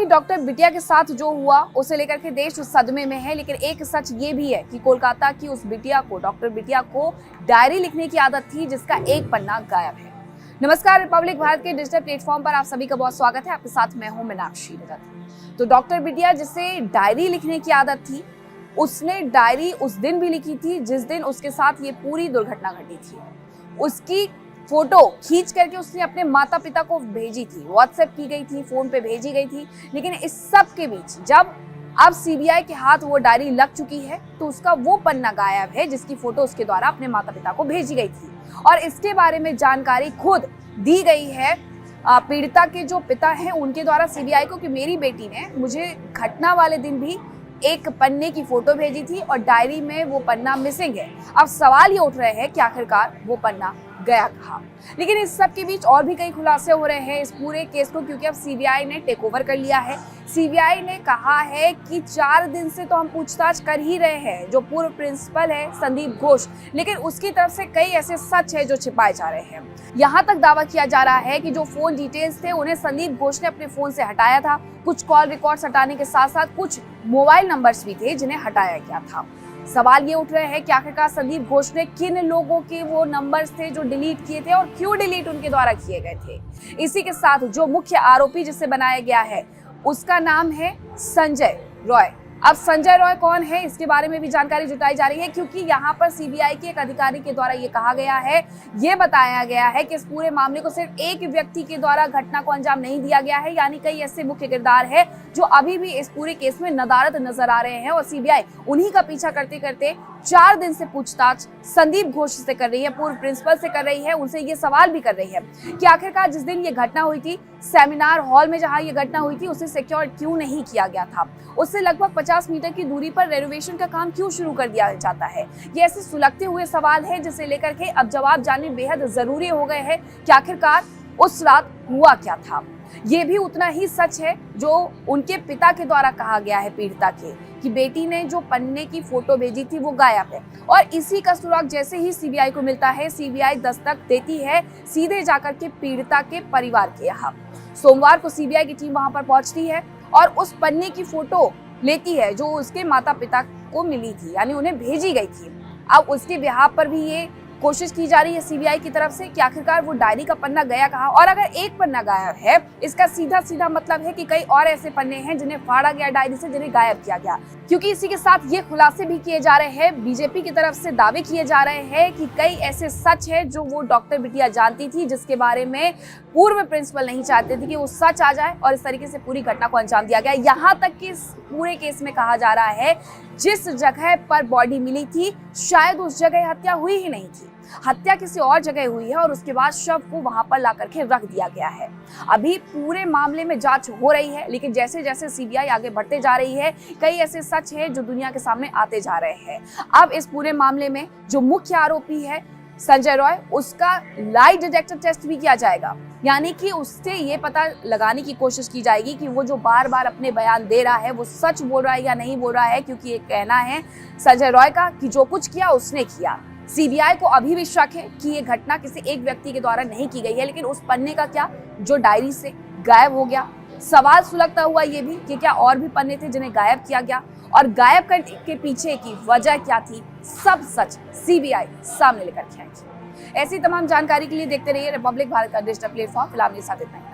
Doctor बिटिया के साथ जो हुआ उसे लेकर के देश सदमे में है, लेकिन एक सच ये भी है कि कोलकाता की उस बिटिया को, डॉक्टर बिटिया को डायरी लिखने की आदत थी जिसका एक पन्ना गायब है। नमस्कार, रिपब्लिक भारत के डिजिटल प्लेटफॉर्म पर आप सभी का बहुत स्वागत है। आपके साथ मैं हूं मीनाक्षी रथ। तो डॉक्टर बिटिया जिसे डायरी लिखने की आदत थी, उसने डायरी उस दिन भी लिखी थी जिस दिन उसके साथ ये पूरी दुर्घटना घटी थी। उसकी फोटो खींच करके उसने अपने माता पिता को भेजी थी, व्हाट्सएप की गई थी, फोन पे भेजी गई थी। लेकिन इस सब के बीच जब अब सीबीआई के हाथ वो डायरी लग चुकी है तो उसका वो पन्ना गायब है जिसकी फोटो उसके द्वारा अपने माता पिता को भेजी गई थी। और इसके बारे में जानकारी खुद दी गई है पीड़िता के जो पिता हैं उनके द्वारा सीबीआई को कि मेरी बेटी ने मुझे घटना वाले दिन भी एक पन्ने की फोटो भेजी थी और डायरी में वो पन्ना मिसिंग है। अब सवाल ये उठ रहे हैं कि आखिरकार वो पन्ना गया कहाँ। लेकिन इस सब के बीच और भी कई खुलासे हो रहे हैं इस पूरे केस को, क्योंकि अब सीबीआई ने टेक ओवर कर लिया है। सीबीआई ने कहा है कि 4 दिन से तो हम पूछताछ कर ही रहे हैं जो पूर्व प्रिंसिपल है संदीप घोष, लेकिन उसकी तरफ से कई ऐसे सच है जो छिपाए जा रहे हैं। यहाँ तक दावा किया जा रहा है कि जो फोन डिटेल्स थे उन्हें संदीप घोष ने अपने फोन से हटाया था। कुछ कॉल रिकॉर्ड्स हटाने के साथ साथ कुछ मोबाइल नंबर्स भी थे जिन्हें हटाया गया था। सवाल ये उठ रहे हैं कि आखिरकार संदीप घोष ने किन लोगों के वो नंबर्स थे जो डिलीट किए थे और क्यों डिलीट उनके द्वारा किए गए थे। इसी के साथ जो मुख्य आरोपी जिसे बनाया गया है उसका नाम है संजय रॉय। अब संजय रॉय कौन है इसके बारे में भी जानकारी जुटाई जा रही है, क्योंकि यहाँ पर सीबीआई के एक अधिकारी के द्वारा ये कहा गया है, ये बताया गया है कि इस पूरे मामले को सिर्फ एक व्यक्ति के द्वारा घटना को अंजाम नहीं दिया गया है, यानी कई ऐसे मुख्य किरदार है जो अभी भी इस पूरे केस में नदारद नजर आ रहे हैं। और सीबीआई उन्हीं का पीछा करते करते 4 दिन से पूछताछ संदीप घोष से कर रही है, पूर्व प्रिंसिपल से कर रही है, उनसे ये सवाल भी कर रही है कि आखिरकार जिस दिन ये घटना हुई थी सेमिनार हॉल में जहां ये घटना हुई थी उसे सिक्योर क्यों नहीं किया गया था, उससे लगभग 50 मीटर की दूरी पर रेनोवेशन का काम क्यों शुरू कर दिया जाता है। ये ऐसे सुलगते हुए सवाल है जिसे लेकर के अब जवाब जानने बेहद जरूरी हो गए हैं कि आखिरकार उस रात हुआ क्या था। ये भी उतना ही सच है जो उनके पिता के द्वारा कहा गया है पीड़िता के, कि बेटी ने जो पन्ने की फोटो भेजी थी वो गायब है। और इसी का सुराग जैसे ही सीबीआई को मिलता है, सीबीआई दस्तक देती है सीधे जाकर के पीड़िता के परिवार के यहाँ। सोमवार को सीबीआई की टीम वहां पर पहुंचती है और उस पन्ने की फोटो लेती है जो उसके माता पिता को मिली थी, यानी उन्हें भेजी गई थी। अब उसके बिहाफ पर भी ये कोशिश की जा रही है सीबीआई की तरफ से कि आखिरकार वो डायरी का पन्ना गया कहाँ। और अगर एक पन्ना गायब है, इसका सीधा सीधा मतलब है कि कई और ऐसे पन्ने हैं जिन्हें फाड़ा गया डायरी से, जिन्हें गायब किया गया। क्योंकि इसी के साथ ये खुलासे भी किए जा रहे हैं, बीजेपी की तरफ से दावे किए जा रहे हैं कि कई ऐसे सच है जो वो डॉक्टर बिटिया जानती थी, जिसके बारे में पूर्व प्रिंसिपल नहीं चाहते थे कि वो सच आ जाए और इस तरीके से पूरी घटना को अंजाम दिया गया। यहाँ तक कि इस पूरे केस में कहा जा रहा है जिस जगह पर बॉडी मिली थी शायद उस जगह हत्या हुई ही नहीं थी, हत्या किसी और जगह हुई है और उसके बाद शव को वहां पर ला करके रख दिया गया है। अभी पूरे मामले में जांच हो रही है, लेकिन जैसे जैसे सीबीआई आगे बढ़ते जा रही है कई ऐसे सच है जो दुनिया के सामने आते जा रहे हैं। अब इस पूरे मामले में जो मुख्य आरोपी है संजय रॉय, उसका लाई डिटेक्टर टेस्ट भी किया जाएगा, यानी कि उससे ये पता लगाने की कोशिश की जाएगी कि वो जो बार बार अपने बयान दे रहा है वो सच बोल रहा है या नहीं बोल रहा है। क्योंकि ये कहना है संजय रॉय का कि जो कुछ किया उसने किया। सीबीआई को अभी भी शक है कि ये घटना किसी एक व्यक्ति के द्वारा नहीं की गई है, लेकिन उस पन्ने का क्या जो डायरी से गायब हो गया। सवाल सुलगता हुआ ये भी कि क्या और भी पन्ने थे जिन्हें गायब किया गया और गायब करने के पीछे की वजह क्या थी। सब सच सीबीआई सामने लेकर के आएगी। ऐसी तमाम जानकारी के लिए देखते रहिए रिपब्लिक भारत का डिजिटल प्लेटफॉर्म। फिलहाल मेरे साथ इतना ही।